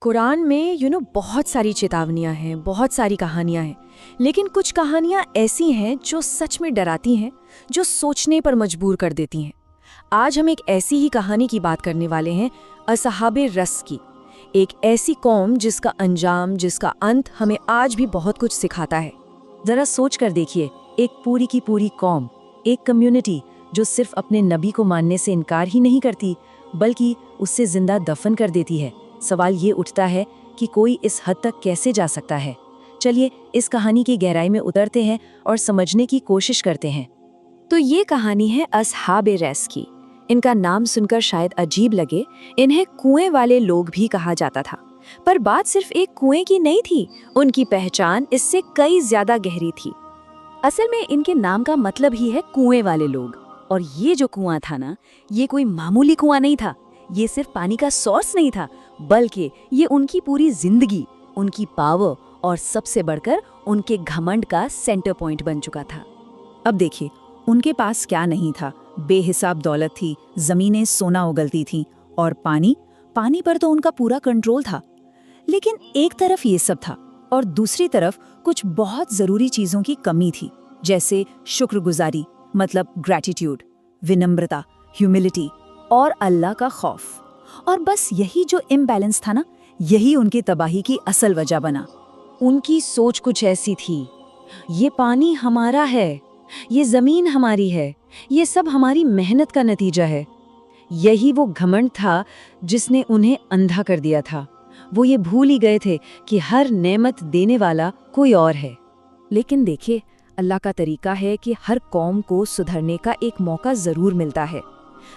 कुरान में बहुत सारी चेतावनियां हैं, बहुत सारी कहानियां हैं, लेकिन कुछ कहानियां ऐसी हैं जो सच में डराती हैं, जो सोचने पर मजबूर कर देती हैं। आज हम एक ऐसी ही कहानी की बात करने वाले हैं, असहाबे रस की। एक ऐसी कौम जिसका अंजाम, जिसका अंत हमें आज भी बहुत कुछ सिखाता है। जरा सोच कर देखिए, एक पूरी की पूरी कौम, एक कम्युनिटी जो सिर्फ अपने नबी को मानने से इनकार ही नहीं करती, बल्कि उससे जिंदा दफन कर देती है। सवाल ये उठता है कि कोई इस हद तक कैसे जा सकता है। चलिए इस कहानी की गहराई में उतरते हैं और समझने की कोशिश करते हैं। तो ये कहानी है असहाबे रस की। इनका नाम सुनकर शायद अजीब लगे, इन्हें कुएं वाले लोग भी कहा जाता था। पर बात सिर्फ एक कुएं की नहीं थी, उनकी पहचान इससे कई ज्यादा गहरी थी। असल में इनके नाम का मतलब ही है कुएं वाले लोग। और ये जो कुआं था ना, ये कोई मामूली कुआं नहीं था। ये सिर्फ पानी का सोर्स नहीं था, बल्कि ये उनकी पूरी जिंदगी, उनकी पावर और सबसे बढ़कर उनके घमंड का सेंटर पॉइंट बन चुका था। अब देखिए, उनके पास क्या नहीं था। बेहिसाब दौलत थी, जमीनें सोना उगलती थीं, और पानी पर तो उनका पूरा कंट्रोल था। लेकिन एक तरफ ये सब था और दूसरी तरफ कुछ बहुत जरूरी चीजों की कमी थी, जैसे शुक्रगुजारी, मतलब ग्रैटिट्यूड, विनम्रता, ह्यूमिलिटी और अल्लाह का खौफ। और बस यही जो इम्बैलेंस था ना, यही उनकी तबाही की असल वजह बना। उनकी सोच कुछ ऐसी थी, ये पानी हमारा है, ये जमीन हमारी है, ये सब हमारी मेहनत का नतीजा है। यही वो घमंड था जिसने उन्हें अंधा कर दिया था। वो ये भूल ही गए थे कि हर नेमत देने वाला कोई और है। लेकिन देखिए, अल्लाह का तरीका है कि हर कौम को सुधरने का एक मौका जरूर मिलता है।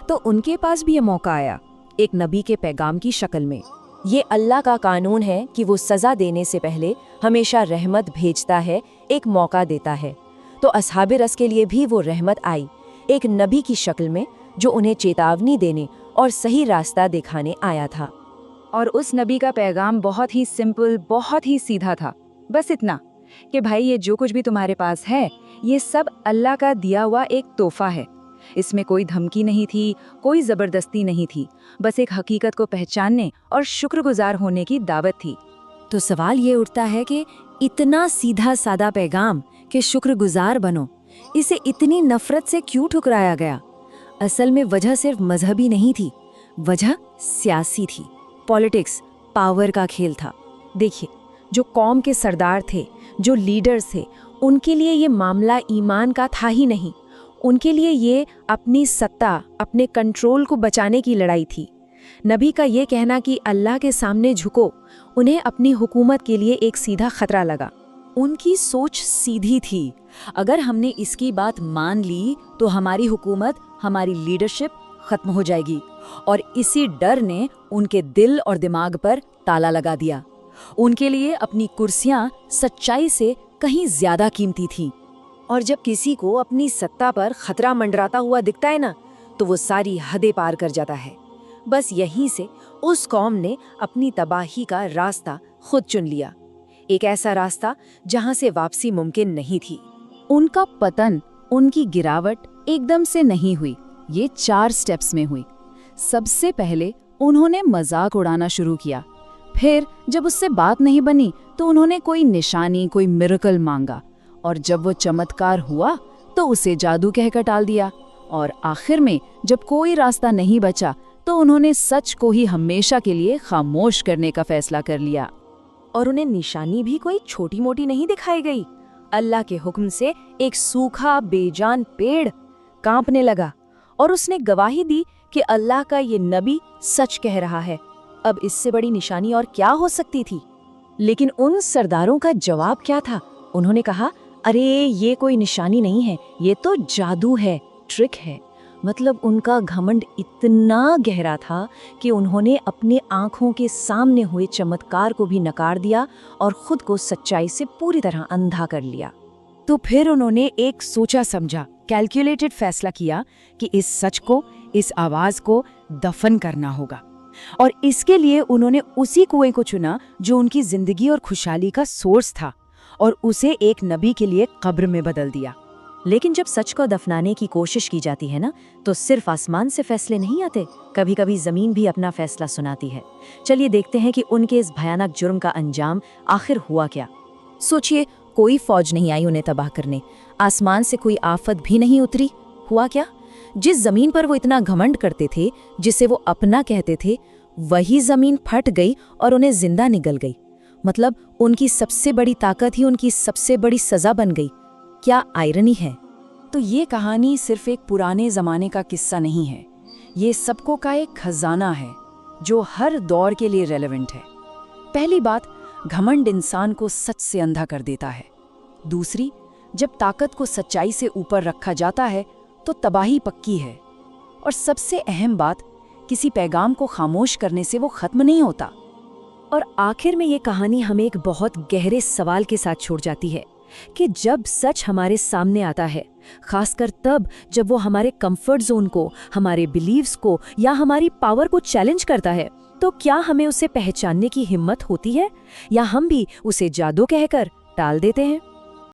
तो उनके पास भी ये मौका आया, एक नबी के पैगाम की शक्ल में। ये अल्लाह का कानून है कि वो सजा देने से पहले हमेशा रहमत भेजता है, एक मौका देता है। तो असहाबे रस के लिए भी वो रहमत आई, एक नबी की शक्ल में, जो उन्हें चेतावनी देने और सही रास्ता दिखाने आया था। और उस नबी का पैगाम बहुत ही सिंपल, बहुत ही सीधा था। बस इतना कि भाई, ये जो कुछ भी तुम्हारे पास है, ये सब अल्लाह का दिया हुआ एक तोहफा है। इसमें कोई धमकी नहीं थी, कोई जबरदस्ती नहीं थी, बस एक हकीकत को पहचानने और शुक्रगुजार होने की दावत थी। तो सवाल ये उठता है कि इतना सीधा सादा पैगाम कि शुक्रगुजार बनो, इसे इतनी नफरत से क्यों ठुकराया गया? असल में वजह सिर्फ मजहबी नहीं थी, वजह सियासी थी। पॉलिटिक्स, पावर का खेल था। देखिए, जो कौम के सरदार थे, जो लीडर्स थे, उनके लिए ये मामला ईमान का था ही नहीं। उनके लिए ये अपनी सत्ता, अपने कंट्रोल को बचाने की लड़ाई थी। नबी का ये कहना कि अल्लाह के सामने झुको, उन्हें अपनी हुकूमत के लिए एक सीधा खतरा लगा। उनकी सोच सीधी थी, अगर हमने इसकी बात मान ली तो हमारी हुकूमत, हमारी लीडरशिप खत्म हो जाएगी। और इसी डर ने उनके दिल और दिमाग पर ताला लगा दिया। उनके लिए अपनी कुर्सियां सच्चाई से कहीं ज्यादा कीमती थीं। और जब किसी को अपनी सत्ता पर खतरा मंडराता हुआ दिखता है ना, तो वो सारी हदें पार कर जाता है। बस यहीं से उस कौम ने अपनी तबाही का रास्ता खुद चुन लिया, एक ऐसा रास्ता जहां से वापसी मुमकिन नहीं थी। उनका पतन, उनकी गिरावट एकदम से नहीं हुई, ये 4 स्टेप्स में हुई। सबसे पहले उन्होंने मजाक उड़ाना शुरू किया। फिर जब उससे बात नहीं बनी तो उन्होंने कोई निशानी, कोई मिरेकल मांगा। और जब वो चमत्कार हुआ तो उसे जादू कहकर टाल दिया। और आखिर में जब कोई रास्ता नहीं बचा तो उन्होंने सच को ही हमेशा के लिए खामोश करने का फैसला कर लिया। और उन्हें निशानी भी कोई छोटी मोटी नहीं दिखाई गई। अल्लाह के हुक्म से एक सूखा बेजान पेड़ कांपने लगा और उसने गवाही दी कि अल्लाह का ये नबी सच कह रहा है। अब इससे बड़ी निशानी और क्या हो सकती थी? लेकिन उन सरदारों का जवाब क्या था? उन्होंने कहा, अरे ये कोई निशानी नहीं है, ये तो जादू है, ट्रिक है। मतलब उनका घमंड इतना गहरा था कि उन्होंने अपने आंखों के सामने हुए चमत्कार को भी नकार दिया और खुद को सच्चाई से पूरी तरह अंधा कर लिया। तो फिर उन्होंने एक सोचा समझा, कैलकुलेटेड फैसला किया कि इस सच को, इस आवाज को दफन करना होगा। और इसके लिए उन्होंने उसी कुएं को चुना जो उनकी जिंदगी और खुशहाली का सोर्स था, और उसे एक नबी के लिए कब्र में बदल दिया। लेकिन जब सच को दफनाने की कोशिश की जाती है ना, तो सिर्फ आसमान से फैसले नहीं आते, कभी कभी जमीन भी अपना फैसला सुनाती है। चलिए देखते हैं कि उनके इस भयानक जुर्म का अंजाम आखिर हुआ क्या। सोचिए, कोई फौज नहीं आई उन्हें तबाह करने, आसमान से कोई आफत भी नहीं उतरी। हुआ क्या? जिस जमीन पर वो इतना घमंड करते थे, जिसे वो अपना कहते थे, वही जमीन फट गई और उन्हें जिंदा निगल गई। मतलब उनकी सबसे बड़ी ताकत ही उनकी सबसे बड़ी सजा बन गई। क्या आयरनी है। तो ये कहानी सिर्फ एक पुराने जमाने का किस्सा नहीं है, ये सबको का एक खजाना है जो हर दौर के लिए रेलेवेंट है। पहली बात, घमंड इंसान को सच से अंधा कर देता है। दूसरी, जब ताकत को सच्चाई से ऊपर रखा जाता है तो तबाही पक्की है। और सबसे अहम बात, किसी पैगाम को खामोश करने से वो खत्म नहीं होता। और आखिर में ये कहानी हमें एक बहुत गहरे सवाल के साथ छोड़ जाती है कि जब सच हमारे सामने आता है, खासकर तब जब वो हमारे कंफर्ट जोन को, हमारे बिलीव्स को या हमारी पावर को चैलेंज करता है, तो क्या हमें उसे पहचानने की हिम्मत होती है या हम भी उसे जादू कहकर टाल देते हैं?